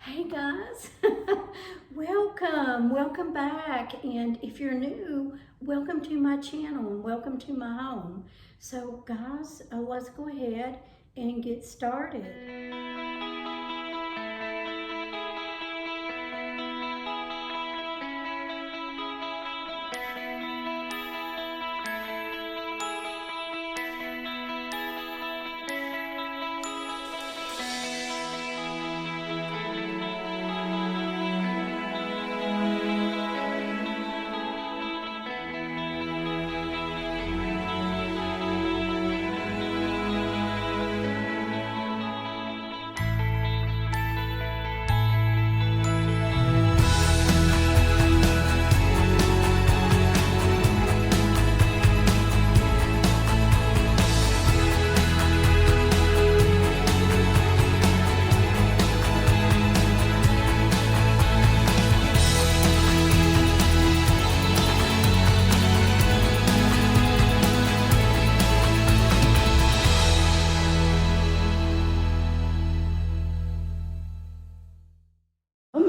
Hey guys, welcome back. And if you're new, welcome to my channel and welcome to my home. So guys, let's go ahead and get started.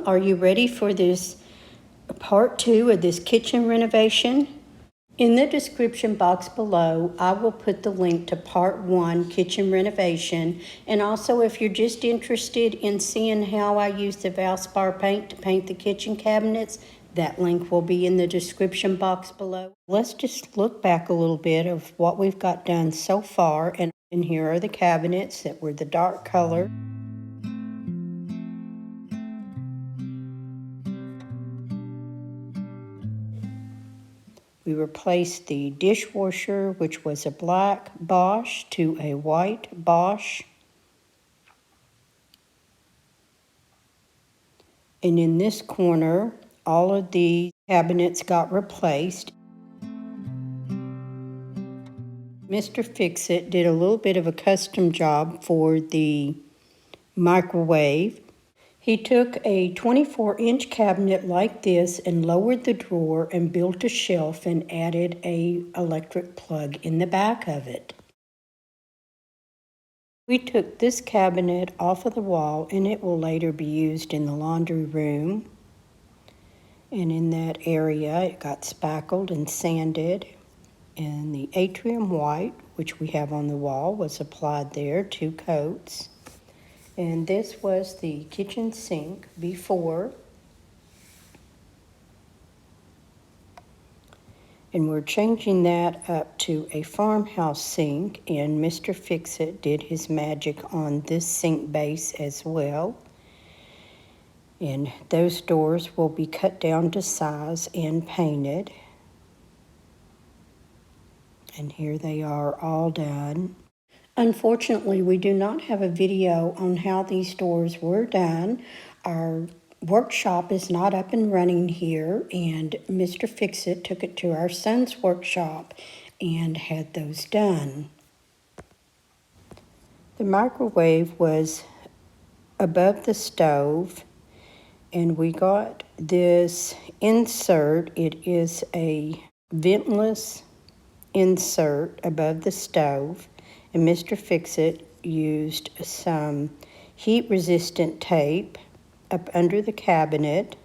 Are you ready for this part 2 of this kitchen renovation? In the description box below, I will put the link to part 1 kitchen renovation. And also, if you're just interested in seeing how I use the Valspar paint to paint the kitchen cabinets, that link will be in the description box below. Let's just look back a little bit of what we've got done so far. And here are the cabinets that were the dark color. We replaced the dishwasher, which was a black Bosch, to a white Bosch. And in this corner, all of the cabinets got replaced. Mr. Fix-It did a little bit of a custom job for the microwave. He took a 24-inch cabinet like this and lowered the drawer and built a shelf and added an electric plug in the back of it. We took this cabinet off of the wall and it will later be used in the laundry room. And in that area it got spackled and sanded. And the atrium white, which we have on the wall, was applied there, 2 coats. And this was the kitchen sink before. And we're changing that up to a farmhouse sink, and Mr. Fix-It did his magic on this sink base as well. And those doors will be cut down to size and painted. And here they are all done. Unfortunately, we do not have a video on how these doors were done. Our workshop is not up and running here, and Mr. Fix-It took it to our son's workshop and had those done. The microwave was above the stove, and we got this insert. It is a ventless insert above the stove. And Mr. Fix-It used some heat-resistant tape up under the cabinet,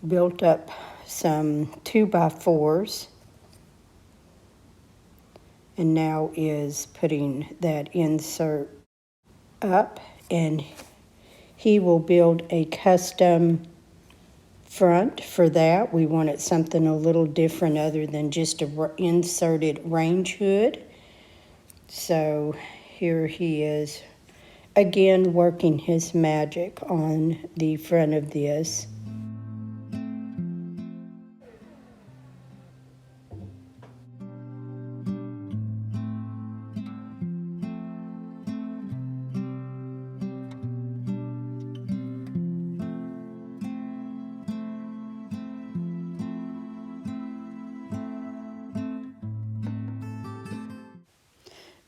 built up some 2x4s, and now is putting that insert up, and he will build a custom front for that. We wanted something a little different other than just a inserted range hood. So here he is again working his magic on the front of this.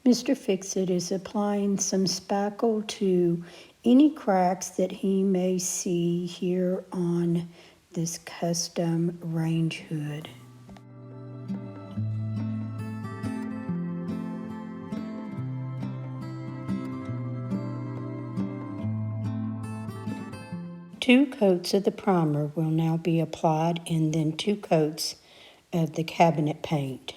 Mr. Fix-It is applying some spackle to any cracks that he may see here on this custom range hood. 2 coats of the primer will now be applied, and then 2 coats of the cabinet paint.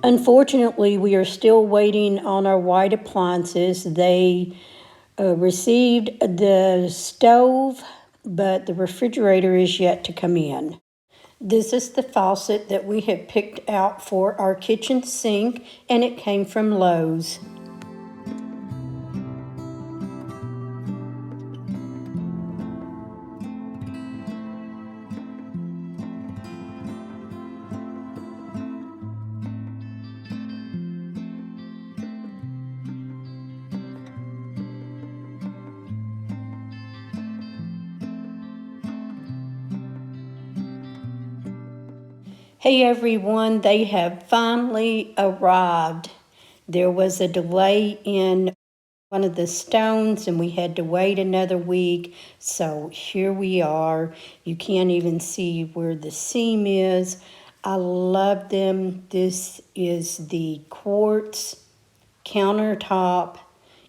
Unfortunately, we are still waiting on our white appliances. They received the stove, but the refrigerator is yet to come in. This is the faucet that we have picked out for our kitchen sink, and it came from Lowe's. Hey everyone, they have finally arrived. There was a delay in one of the stones and we had to wait another week. So here we are. You can't even see where the seam is. I love them. This is the quartz countertop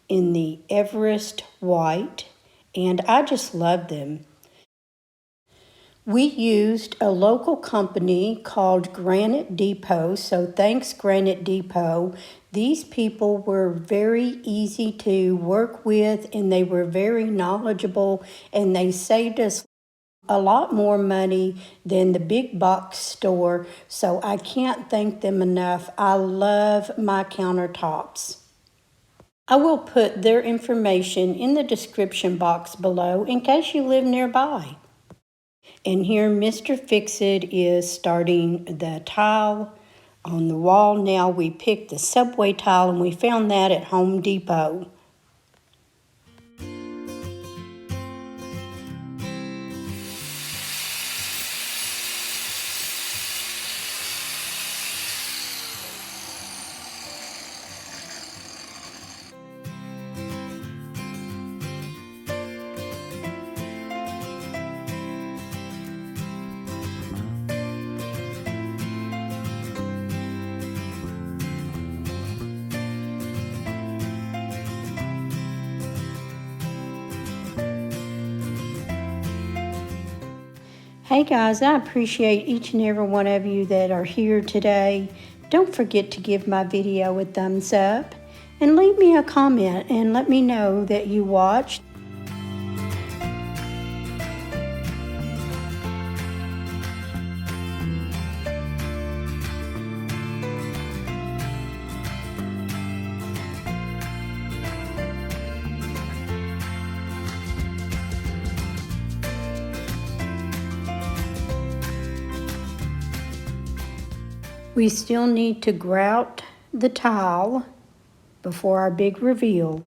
in the Everest white, and I just love them. We used a local company called Granite Depot, so thanks Granite Depot. These people were very easy to work with and they were very knowledgeable, and they saved us a lot more money than the big box store, so I can't thank them enough. I love my countertops. I will put their information in the description box below in case you live nearby. And here Mr. Fix-It is starting the tile on the wall. Now we picked the subway tile and we found that at Home Depot. Hey guys, I appreciate each and every one of you that are here today. Don't forget to give my video a thumbs up and leave me a comment and let me know that you watched. We still need to grout the tile before our big reveal.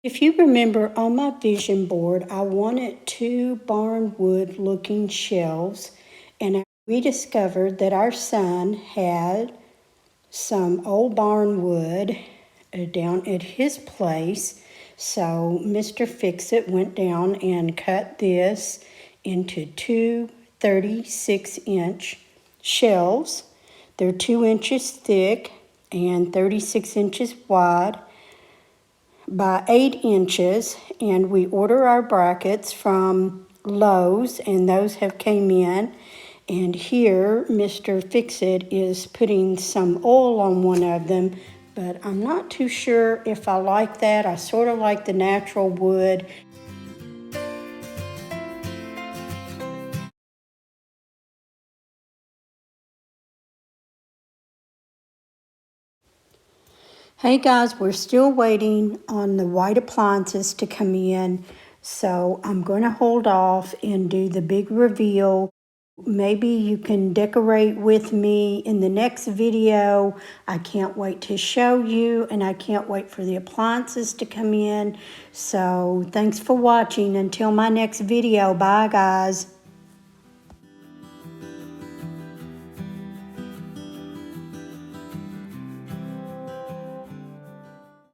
If you remember on my vision board, I wanted 2 barnwood looking shelves, and we discovered that our son had some old barnwood down at his place. So Mr. Fix-It went down and cut this into 2 36-inch shelves. They're 2 inches thick and 36 inches wide by 8 inches, and we order our brackets from Lowe's, and those have came in. And here Mr. Fix-It is putting some oil on one of them, but I'm not too sure if I like that. I sort of like the natural wood. Hey guys, we're still waiting on the white appliances to come in, so I'm going to hold off and do the big reveal. Maybe you can decorate with me in the next video. I can't wait to show you, and I can't wait for the appliances to come in. So thanks for watching. Until my next video, bye guys.